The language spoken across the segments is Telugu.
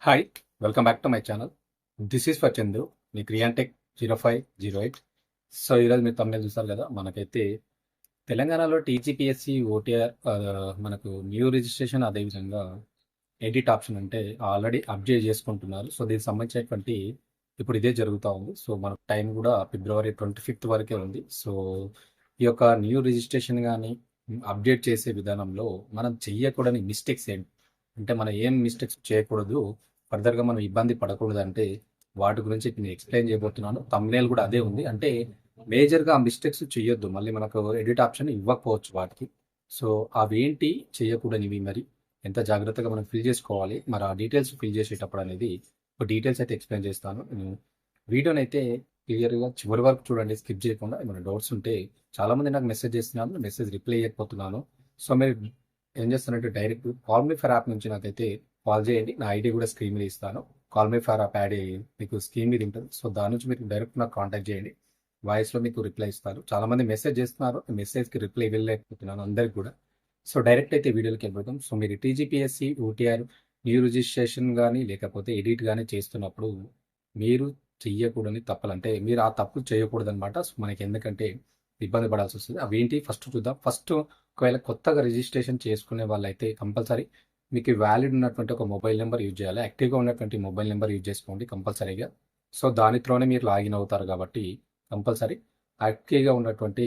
Hi, welcome back to my channel. This is for Chandu, మీ క్రియాంటెక్ 0508. సో ఈరోజు మీరు తమిళ చూసారు కదా. మనకైతే తెలంగాణలో టీజీపీఎస్సీ ఓటీఆర్ మనకు న్యూ రిజిస్ట్రేషన్, అదేవిధంగా ఎడిట్ ఆప్షన్ అంటే ఆల్రెడీ అప్డేట్ చేసుకుంటున్నారు. సో దీనికి సంబంధించినటువంటి ఇప్పుడు ఇదే జరుగుతూ ఉంది. సో మనకు టైం కూడా February 25th వరకే ఉంది. సో ఈ యొక్క న్యూ రిజిస్ట్రేషన్ కానీ అప్డేట్ చేసే విధానంలో మనం చెయ్యకూడని మిస్టేక్స్ ఏంటి, అంటే మనం ఏం మిస్టేక్స్ చేయకూడదు, ఫర్దర్గా మనం ఇబ్బంది పడకూడదు అంటే వాటి గురించి నేను ఎక్స్ప్లెయిన్ చేయబోతున్నాను. తమ్నేల్ కూడా అదే ఉంది. అంటే మేజర్గా ఆ మిస్టేక్స్ చేయొద్దు, మళ్ళీ మనకు ఎడిట్ ఆప్షన్ ఇవ్వకపోవచ్చు వాటికి. సో అవేంటి చేయకూడనివి, మరి ఎంత జాగ్రత్తగా మనం ఫిల్ చేసుకోవాలి, మరి ఆ డీటెయిల్స్ ఫిల్ చేసేటప్పుడు అనేది ఒక డీటెయిల్స్ అయితే ఎక్స్ప్లెయిన్ చేస్తాను. వీడియోని అయితే క్లియర్గా చివరి వరకు చూడండి, స్కిప్ చేయకుండా. ఏమైనా డౌట్స్ ఉంటే చాలామంది నాకు మెసేజ్ చేస్తున్నాను, మెసేజ్ రిప్లై చేయకపోతున్నాను. సో మీరు ఏం చేస్తానంటే direct call me for app నుంచి నాకైతే కాల్ చేయండి. నా ఐడి కూడా స్క్రీన్ మీద ఇస్తాను. Call me for app add మీకు స్క్రీన్ మీద ఉంటుంది. సో దాని నుంచి మీరు డైరెక్ట్ నాకు కాంటాక్ట్ చేయండి. వాయిస్లో మీకు రిప్లై ఇస్తారు. చాలామంది మెసేజ్ చేస్తున్నారు, మెసేజ్కి రిప్లై ఇవ్వలేకపోతున్నాను అందరికి కూడా. సో డైరెక్ట్ అయితే వీడియోకి వెళ్ళిపోతాం. సో మీరు టీజీపీఎస్సీ ఓటీఆర్ న్యూ రిజిస్ట్రేషన్ కానీ లేకపోతే ఎడిట్ కానీ చేస్తున్నప్పుడు మీరు చెయ్యకూడని తప్పులు, అంటే మీరు ఆ తప్పు చేయకూడదు అనమాట. సో మనకి ఎందుకంటే ఇబ్బంది పడాల్సి వస్తుంది. అవి ఏంటి ఫస్ట్ చూద్దాం. ఫస్ట్, ఒకవేళ కొత్తగా రిజిస్ట్రేషన్ చేసుకునే వాళ్ళైతే కంపల్సరీ మీకు వ్యాలిడ్ ఉన్నటువంటి ఒక మొబైల్ నెంబర్ యూజ్ చేయాలి. యాక్టివ్గా ఉన్నటువంటి మొబైల్ నెంబర్ యూజ్ చేసుకోండి కంపల్సరీగా. సో దానితోనే మీరు లాగిన్ అవుతారు కాబట్టి కంపల్సరీ యాక్టివ్గా ఉన్నటువంటి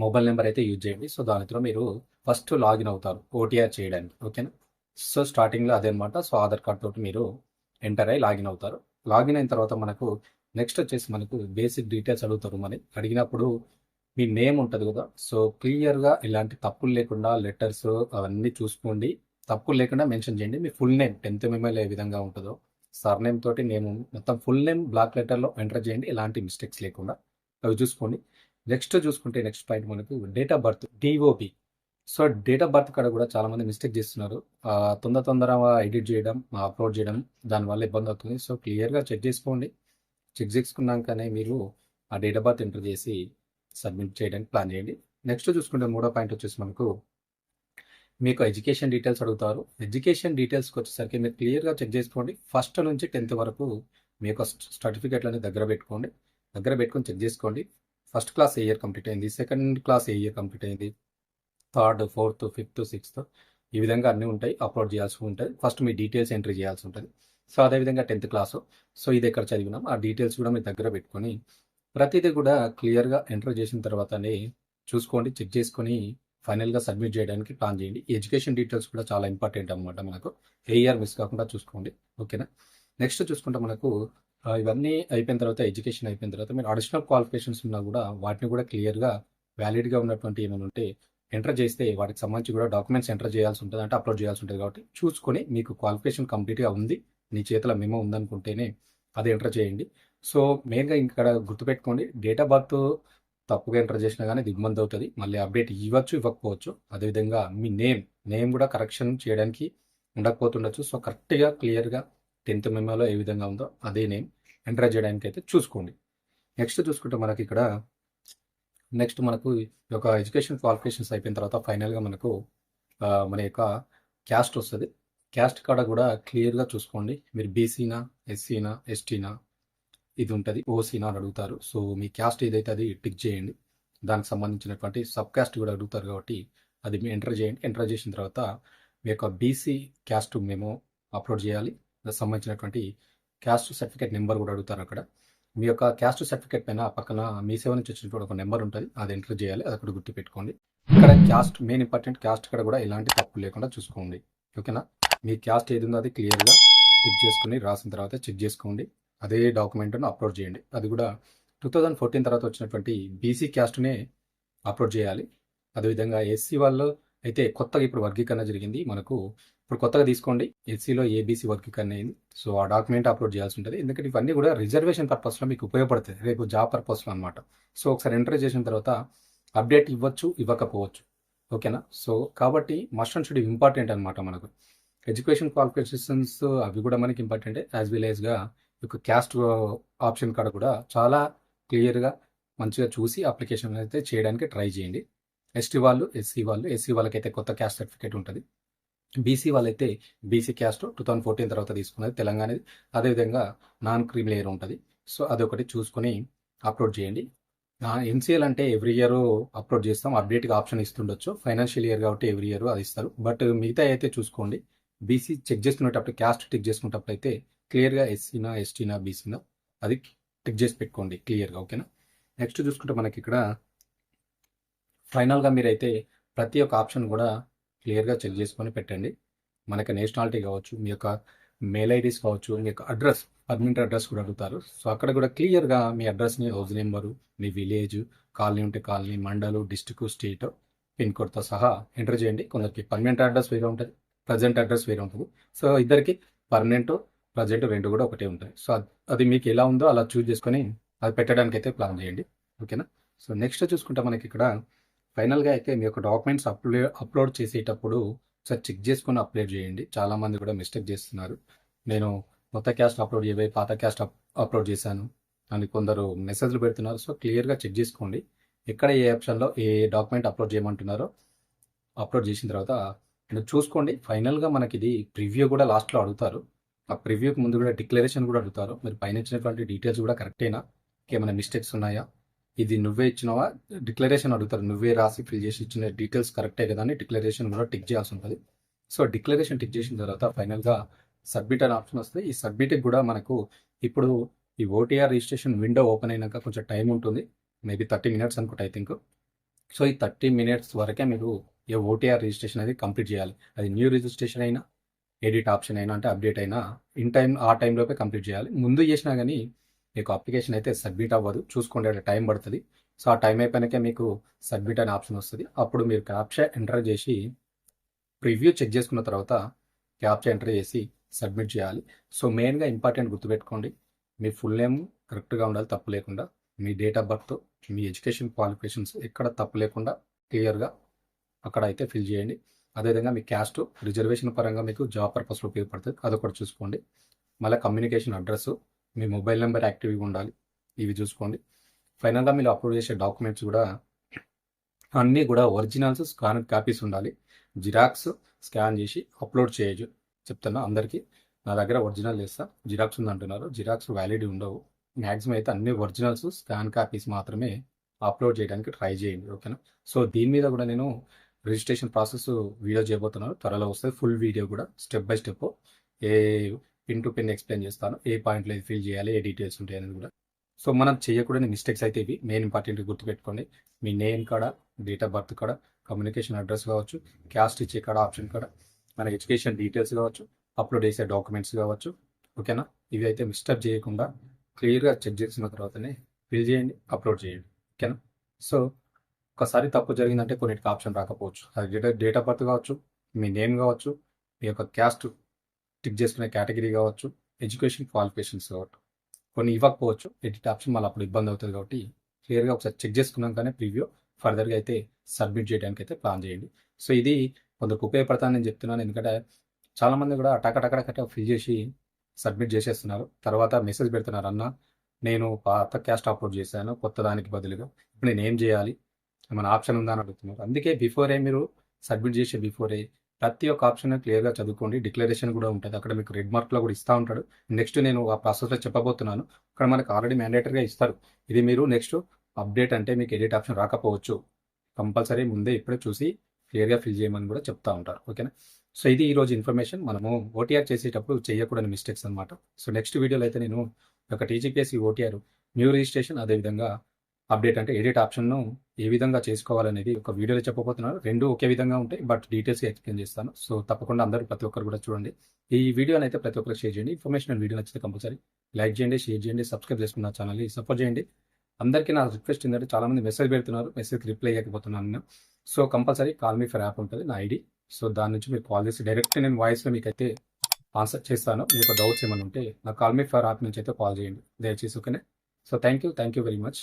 మొబైల్ నెంబర్ అయితే యూజ్ చేయండి. సో దానితో మీరు ఫస్ట్ లాగిన్ అవుతారు ఓటీఆర్ చేయడానికి, ఓకేనా. సో స్టార్టింగ్లో అదే అనమాట. సో ఆధార్ కార్డ్ తోటి మీరు ఎంటర్ అయ్యి లాగిన్ అవుతారు. లాగిన్ అయిన తర్వాత మనకు నెక్స్ట్ వచ్చేసి మనకు బేసిక్ డీటెయిల్స్ అడుగుతారు. మరి అడిగినప్పుడు మీ నేమ్ ఉంటుంది కదా. సో క్లియర్గా ఇలాంటి తప్పులు లేకుండా లెటర్స్ అవన్నీ చూసుకోండి, తప్పులు లేకుండా మెన్షన్ చేయండి. మీ ఫుల్ నేమ్ 10th ఎంఎల్ ఏ విధంగా ఉంటుందో సర్ నేమ్ తోటి నేమ్ మొత్తం ఫుల్ నేమ్ బ్లాక్ లెటర్లో ఎంటర్ చేయండి, ఎలాంటి మిస్టేక్స్ లేకుండా. అవి చూసుకోండి. నెక్స్ట్ చూసుకుంటే నెక్స్ట్ పాయింట్ మనకు date of birth, DOB. So date of birth కాడ కూడా చాలామంది మిస్టేక్ చేస్తున్నారు. తొందరగా ఎడిట్ చేయడం, అప్లోడ్ చేయడం, దానివల్ల ఇబ్బంది అవుతుంది. సో క్లియర్గా చెక్ చేసుకోండి. చెక్ చేసుకున్నాకనే మీరు ఆ డేట్ ఆఫ్ బర్త్ ఎంటర్ చేసి సబ్మిట్ చేయడానికి ప్లాన్ చేయండి. నెక్స్ట్ చూసుకుంటే మూడో పాయింట్ వచ్చేసి మనకు మీకు ఎడ్యుకేషన్ డీటెయిల్స్ అడుగుతారు. ఎడ్యుకేషన్ డీటెయిల్స్కి వచ్చేసరికి మీరు క్లియర్గా చెక్ చేసుకోండి. ఫస్ట్ నుంచి 10th వరకు మీ యొక్క సర్టిఫికేట్లని దగ్గర పెట్టుకొని చెక్ చేసుకోండి. ఫస్ట్ క్లాస్ ఏ ఇయర్ కంప్లీట్ అయింది, సెకండ్ క్లాస్ ఏ ఇయర్ కంప్లీట్ అయింది, థర్డ్, ఫోర్త్, ఫిఫ్త్, సిక్స్త్, ఈ విధంగా అన్నీ ఉంటాయి. అప్లోడ్ చేయాల్సి ఉంటుంది. ఫస్ట్ మీ డీటెయిల్స్ ఎంట్రీ చేయాల్సి ఉంటుంది. సో అదేవిధంగా 10th క్లాసు, సో ఇది ఎక్కడ చదివినాం ఆ డీటెయిల్స్ కూడా మీరు దగ్గర పెట్టుకొని ప్రతిదీ కూడా క్లియర్గా ఎంటర్ చేసిన తర్వాతనే చూసుకోండి, చెక్ చేసుకొని ఫైనల్గా సబ్మిట్ చేయడానికి ప్లాన్ చేయండి. ఎడ్యుకేషన్ డీటెయిల్స్ కూడా చాలా ఇంపార్టెంట్ అనమాట. మనకు ఏ ఇయర్ మిస్ కాకుండా చూసుకోండి, ఓకేనా. నెక్స్ట్ చూసుకుంటే మనకు ఇవన్నీ అయిపోయిన తర్వాత, ఎడ్యుకేషన్ అయిపోయిన తర్వాత మీరు అడిషనల్ క్వాలిఫికేషన్స్ ఉన్నా కూడా వాటిని కూడా క్లియర్గా వ్యాలిడ్గా ఉన్నటువంటి ఏమైనా ఉంటే ఎంటర్ చేస్తే వాటికి సంబంధించి కూడా డాక్యుమెంట్స్ ఎంటర్ చేయాల్సి ఉంటుంది, అంటే అప్లోడ్ చేయాల్సి ఉంటుంది. కాబట్టి చూసుకొని మీకు క్వాలిఫికేషన్ కంప్లీట్గా ఉంది, నీ చేతిలో మెమో ఉందనుకుంటేనే అది ఎంటర్ చేయండి. సో మెయిన్గా ఇక్కడ గుర్తుపెట్టుకోండి, డేట్ ఆఫ్ బర్త్ తప్పుగా ఎంటర్ చేసినా కానీ ఇది ఇబ్బంది అవుతుంది. మళ్ళీ అప్డేట్ ఇవ్వకపోవచ్చు. అదేవిధంగా మీ నేమ్ కూడా కరెక్షన్ చేయడానికి ఉండకపోతుండొచ్చు. సో కరెక్ట్గా క్లియర్గా 10th మెమోలో ఏ విధంగా ఉందో అదే నేమ్ ఎంటర్ చేయడానికి అయితే చూసుకోండి. నెక్స్ట్ చూసుకుంటే మనకి ఇక్కడ నెక్స్ట్ మనకు ఈ యొక్క ఎడ్యుకేషన్ క్వాలిఫికేషన్స్ అయిపోయిన తర్వాత ఫైనల్గా మనకు మన యొక్క క్యాస్ట్ వస్తుంది. క్యాస్ట్ కాడ కూడా క్లియర్గా చూసుకోండి. మీరు బీసీనా, ఎస్సీనా, ఎస్టీనా, ఇది ఉంటుంది, ఓసీనా అని అడుగుతారు. సో మీ క్యాస్ట్ ఏదైతే అది టిక్ చేయండి. దానికి సంబంధించినటువంటి సబ్ క్యాస్ట్ కూడా అడుగుతారు కాబట్టి అది మీ ఎంటర్ చేయండి. ఎంటర్ చేసిన తర్వాత మీ యొక్క బీసీ క్యాస్ట్ మేము అప్లోడ్ చేయాలి. దానికి సంబంధించినటువంటి క్యాస్ట్ సర్టిఫికేట్ నెంబర్ కూడా అడుగుతారు అక్కడ. మీ యొక్క క్యాస్ట్ సర్టిఫికేట్ పైన పక్కన మీ సేవ నుంచి వచ్చినటువంటి ఒక నెంబర్ ఉంటుంది, అది ఎంటర్ చేయాలి. అది అక్కడ గుర్తుపెట్టుకోండి. ఇక్కడ క్యాస్ట్ మెయిన్ ఇంపార్టెంట్. క్యాస్ట్ ఇక్కడ కూడా ఎలాంటి తప్పు లేకుండా చూసుకోండి, ఓకేనా. మీ క్యాస్ట్ ఏది ఉందో అది క్లియర్గా టిక్ చేసుకుని రాసిన తర్వాత చెక్ చేసుకోండి. అదే డాక్యుమెంట్ను అప్లోడ్ చేయండి. అది కూడా 2014 తర్వాత వచ్చినటువంటి బీసీ క్యాస్ట్నే అప్లోడ్ చేయాలి. అదేవిధంగా ఎస్సీ వాళ్ళు అయితే కొత్తగా ఇప్పుడు వర్గీకరణ జరిగింది మనకు. ఇప్పుడు కొత్తగా తీసుకోండి, ఎస్సీలో ఏబీసీ వర్గీకరణ అయింది. సో ఆ డాక్యుమెంట్ అప్లోడ్ చేయాల్సి ఉంటుంది. ఎందుకంటే ఇవన్నీ కూడా రిజర్వేషన్ పర్పస్లో మీకు ఉపయోగపడుతుంది, రేపు జాబ్ పర్పస్లో అనమాట. సో ఒకసారి ఎంటర్ చేసిన తర్వాత అప్డేట్ ఇవ్వచ్చు, ఇవ్వకపోవచ్చు, ఓకేనా. సో కాబట్టి మస్ట్ అండ్ షుడ్ ఇంపార్టెంట్ అనమాట మనకు. ఎడ్యుకేషన్ క్వాలిఫికేషన్స్ అవి కూడా మనకి ఇంపార్టెంటే, యాజ్ వెల్ యాజ్గా యొక్క క్యాస్ట్ ఆప్షన్ కాడ కూడా చాలా క్లియర్గా మంచిగా చూసి అప్లికేషన్ అయితే చేయడానికి ట్రై చేయండి. ఎస్టీ వాళ్ళు, ఎస్సీ వాళ్ళకైతే కొత్త క్యాస్ట్ సర్టిఫికేట్ ఉంటుంది. బీసీ వాళ్ళైతే బీసీ క్యాస్ట్ 2014 తర్వాత తీసుకున్నది తెలంగాణది. అదేవిధంగా నాన్ క్రీమ్ లేయర్ ఉంటుంది. సో అదొకటి చూసుకొని అప్లోడ్ చేయండి. ఎన్సీఎల్ అంటే ఎవ్రీ ఇయర్ అప్లోడ్ చేస్తాం. అప్డేట్గా ఆప్షన్ ఇస్తుండొచ్చు. ఫైనాన్షియల్ ఇయర్ కాబట్టి ఎవ్రీ ఇయర్ అది ఇస్తారు. బట్ మిగతా అయితే చూసుకోండి. బీసీ చెక్ చేసుకునేటప్పుడు క్యాస్ట్ టిక్ చేసుకునేటప్పుడు అయితే క్లియర్గా ఎస్సీనా ఎస్టీనా బీసీనా అది టిక్ చేసి పెట్టుకోండి క్లియర్గా. ఓకేనా. నెక్స్ట్ చూసుకుంటే మనకి ఇక్కడ ఫైనల్గా మీరైతే ప్రతి ఒక్క ఆప్షన్ కూడా క్లియర్గా చెక్ చేసుకొని పెట్టండి. మనకి నేషనాలిటీ కావచ్చు, మీ యొక్క మెయిల్ ఐడీస్ కావచ్చు, మీ యొక్క అడ్రస్, పర్మనెంట్ అడ్రస్ కూడా అడుగుతారు. సో అక్కడ కూడా క్లియర్గా మీ అడ్రస్ని, హౌస్ నెంబరు, మీ విలేజ్, కాలనీ ఉంటే కాలనీ, మండలు, డిస్టిక్, స్టేట్, పిన్ కోడ్తో సహా ఎంటర్ చేయండి. కొందరికి పర్మనెంట్ అడ్రస్ వేరే ఉంటుంది, ప్రజెంట్ అడ్రస్ వేరే ఉంటుంది. సో ఇద్దరికి పర్మనెంట్, ప్రజెంట్ రెండు కూడా ఒకటే ఉంటాయి. సో అది మీకు ఎలా ఉందో అలా చూస్ చేసుకొని అది పెట్టడానికి అయితే ప్లాన్ చేయండి. ఓకేనా. సో నెక్స్ట్ చూసుకుంటే మనకి ఇక్కడ ఫైనల్గా అయితే మీ యొక్క డాక్యుమెంట్స్ అప్లోడ్ చేసేటప్పుడు ఒకసారి చెక్ చేసుకొని అప్లోడ్ చేయండి. చాలామంది కూడా మిస్టేక్ చేస్తున్నారు. నేను కొత్త క్యాస్ట్ అప్లోడ్ చేయబోయి పాత క్యాస్ట్ అప్లోడ్ చేశాను అని కొందరు మెసేజ్లు పెడుతున్నారు. సో క్లియర్గా చెక్ చేసుకోండి. ఎక్కడ ఏ ఆప్షన్లో ఏ డాక్యుమెంట్ అప్లోడ్ చేయమంటున్నారో అప్లోడ్ చేసిన తర్వాత మీరు చూసుకోండి. ఫైనల్గా మనకి ఇది ప్రివ్యూ కూడా లాస్ట్లో అడుగుతారు. ఆ ప్రివ్యూకి ముందు కూడా డిక్లరేషన్ కూడా అడుగుతారు. మీరు పైన ఇచ్చినటువంటి డీటెయిల్స్ కూడా కరెక్టేనా, ఏమైనా మిస్టేక్స్ ఉన్నాయా, ఇది నువ్వే ఇచ్చినావా, డిక్లరేషన్ అడుగుతారు. నువ్వే రాసి ఫిల్ చేసి ఇచ్చిన డీటెయిల్స్ కరెక్టే కదా అని డిక్లరేషన్ కూడా టిక్ చేయాల్సి ఉంటుంది. సో డిక్లరేషన్ టిక్ చేసిన తర్వాత ఫైనల్గా సబ్మిట్ అనే ఆప్షన్ వస్తుంది. ఈ సబ్మిట్కి కూడా మనకు ఇప్పుడు ఈ ఓటీఆర్ రిజిస్ట్రేషన్ విండో ఓపెన్ అయినాక కొంచెం టైం ఉంటుంది. మేబీ 30 minutes అనుకుంటా ఐ థింక్. సో ఈ 30 minutes వరకే మీరు ఈ ఓటీఆర్ రిజిస్ట్రేషన్ అనేది కంప్లీట్ చేయాలి. అది న్యూ రిజిస్ట్రేషన్ అయినా, ఎడిట్ ఆప్షన్ అయినా, అంటే అప్డేట్ అయినా ఇన్ టైం ఆ టైంలోపే కంప్లీట్ చేయాలి. ముందు చేసినా కానీ మీకు అప్లికేషన్ అయితే సబ్మిట్ అవ్వదు. చూసుకోండి, అది టైం పడుతుంది. సో ఆ టైం అయిపోయినాకే మీకు సబ్మిట్ అనే ఆప్షన్ వస్తుంది. అప్పుడు మీరు క్యాప్చా ఎంటర్ చేసి ప్రివ్యూ చెక్ చేసుకున్న తర్వాత క్యాప్చా ఎంటర్ చేసి సబ్మిట్ చేయాలి. సో మెయిన్గా ఇంపార్టెంట్ గుర్తుపెట్టుకోండి, మీ ఫుల్ నేమ్ కరెక్ట్గా ఉండాలి, తప్పు లేకుండా. మీ డేట్ ఆఫ్ బర్త్, మీ ఎడ్యుకేషన్ క్వాలిఫికేషన్స్ ఎక్కడ తప్పు లేకుండా క్లియర్గా అక్కడ అయితే ఫిల్ చేయండి. అదేవిధంగా మీ క్యాస్ట్, రిజర్వేషన్ పరంగా మీకు జాబ్ పర్పస్లో ఉపయోగపడుతుంది, అదొకటి చూసుకోండి. మళ్ళీ కమ్యూనికేషన్ అడ్రస్, మీ మొబైల్ నెంబర్ యాక్టివ్గా ఉండాలి, ఇవి చూసుకోండి. ఫైనల్గా మీరు అప్లోడ్ చేసే డాక్యుమెంట్స్ కూడా అన్నీ కూడా ఒరిజినల్స్, స్కాన్ కాపీస్ ఉండాలి. జిరాక్స్ స్కాన్ చేసి అప్లోడ్ చేయొచ్చు. చెప్తున్నా అందరికీ, నా దగ్గర ఒరిజినల్ చేస్తా, జిరాక్స్ ఉందంటున్నారు. జిరాక్స్ వ్యాలిడ్ ఉండవు. మ్యాక్సిమం అయితే అన్ని ఒరిజినల్స్, స్కాన్ కాపీస్ మాత్రమే అప్లోడ్ చేయడానికి ట్రై చేయండి. ఓకేనా. సో దీని మీద కూడా నేను రిజిస్ట్రేషన్ ప్రాసెస్ వీడియో చేయబోతున్నాను, త్వరలో వస్తుంది. ఫుల్ వీడియో కూడా step by step A pin to pin explain చేస్తాను, ఏ పాయింట్లో ఏది ఫిల్ చేయాలి, ఏ డీటెయిల్స్ ఉంటాయి అనేది కూడా. సో మనం చేయకూడని మిస్టేక్స్ అయితే ఇవి మెయిన్ ఇంపార్టెంట్ గుర్తుపెట్టుకోండి. మీ నేమ్ కాడ, డేట్ ఆఫ్ బర్త్ కాడ, కమ్యూనికేషన్ అడ్రస్ కావచ్చు, క్యాస్ట్ ఇచ్చే కాడ ఆప్షన్ కాడ, మన ఎడ్యుకేషన్ డీటెయిల్స్ కావచ్చు, అప్లోడ్ చేసే డాక్యుమెంట్స్ కావచ్చు. ఓకేనా. ఇవి అయితే మిస్టేక్ చేయకుండా క్లియర్గా చెక్ చేసిన తర్వాతనే ఫిల్ చేయండి, అప్లోడ్ చేయండి. ఓకేనా. సో ఒకసారి తప్పు జరిగిందంటే కొన్నిటికి ఆప్షన్ రాకపోవచ్చు. అది డేట్ ఆఫ్ బర్త్ కావచ్చు, మీ నేమ్ కావచ్చు, మీ యొక్క క్యాస్ట్ టిక్ చేసుకునే కేటగిరీ కావచ్చు, ఎడ్యుకేషన్ క్వాలిఫికేషన్స్ కావచ్చు. కొన్ని ఇవ్వకపోవచ్చు, ఎడిట్ ఆప్షన్ మళ్ళీ అప్పుడు ఇబ్బంది అవుతుంది. కాబట్టి క్లియర్గా ఒకసారి చెక్ చేసుకున్నాకనే ప్రివ్యూ ఫర్దర్గా అయితే సబ్మిట్ చేయడానికి అయితే ప్లాన్ చేయండి. సో ఇది కొందరికి ఉపయోగపడతానని నేను చెప్తున్నాను. ఎందుకంటే చాలామంది కూడా టకటకటకట ఫిల్ చేసి సబ్మిట్ చేసేస్తున్నారు. తర్వాత మెసేజ్ పెడుతున్నారు, అన్న నేను పాత క్యాస్ట్ అప్లోడ్ చేశాను కొత్త దానికి బదులుగా, ఇప్పుడు నేను ఏం చేయాలి, ఏమైనా ఆప్షన్ ఉందా అని అడుగుతున్నారు. అందుకే బిఫోరే మీరు సబ్మిట్ చేసే బిఫోరే ప్రతి ఒక్క ఆప్షన్ క్లియర్గా చదువుకోండి. డిక్లరేషన్ కూడా ఉంటుంది, అక్కడ మీకు రెడ్ మార్క్లో కూడా ఇస్తూ ఉంటాడు. నెక్స్ట్ నేను ఆ ప్రాసెస్లో చెప్పబోతున్నాను. అక్కడ మనకు ఆల్రెడీ మ్యాండేటరీగా ఇస్తారు. ఇది మీరు నెక్స్ట్ అప్డేట్ అంటే మీకు ఎడిట్ ఆప్షన్ రాకపోవచ్చు. కంపల్సరీ ముందే ఇప్పుడే చూసి క్లియర్గా ఫిల్ చేయమని కూడా చెప్తా ఉంటారు. ఓకేనా. సో ఇది ఈరోజు ఇన్ఫర్మేషన్. మనము ఓటీఆర్ చేసేటప్పుడు చేయకూడని మిస్టేక్స్ అనమాట. సో నెక్స్ట్ వీడియోలో అయితే నేను ఒక టీజీపీఎస్సీ ఓటీఆర్ న్యూ రిజిస్ట్రేషన్, అదేవిధంగా అప్డేట్ అంటే ఎడిట్ ఆప్షన్ను ఏ విధంగా చేసుకోవాలనేది ఒక వీడియోలో చెప్పబోతున్నాను. రెండు ఒకే విధంగా ఉంటాయి, బట్ డీటెయిల్స్గా ఎక్స్ప్లెయిన్ చేస్తాను. సో తప్పకుండా అందరూ ప్రతి ఒక్కరు కూడా చూడండి. ఈ వీడియోని అయితే ప్రతి ఒక్కరికి షేర్ చేయండి. ఇన్ఫర్మేషన్ వీడియో నచ్చితే కంపల్సరీ లైక్ చేయండి, షేర్ చేయండి, సబ్స్క్రైబ్ చేసుకున్న ఛానల్ని సపోర్ట్ చేయండి. అందరికీ నా రిక్వెస్ట్ ఏంటంటే చాలామంది మెసేజ్ పెడుతున్నారు, మెసేజ్కి రిప్లై ఇవ్వకపోతున్నాను నేను. So compulsory call me for app ఉంటుంది నా ఐడి. సో దాని నుంచి మీరు కాల్ చేసి డైరెక్ట్ నేను వాయిస్లో మీకు అయితే ఆన్సర్ చేస్తాను. మీ యొక్క డౌట్స్ ఏమైనా ఉంటే నా కాల్ మీ ఫర్ యాప్ నుంచి అయితే కాల్ చేయండి దయచేసి. ఓకేనే. So thank you very much.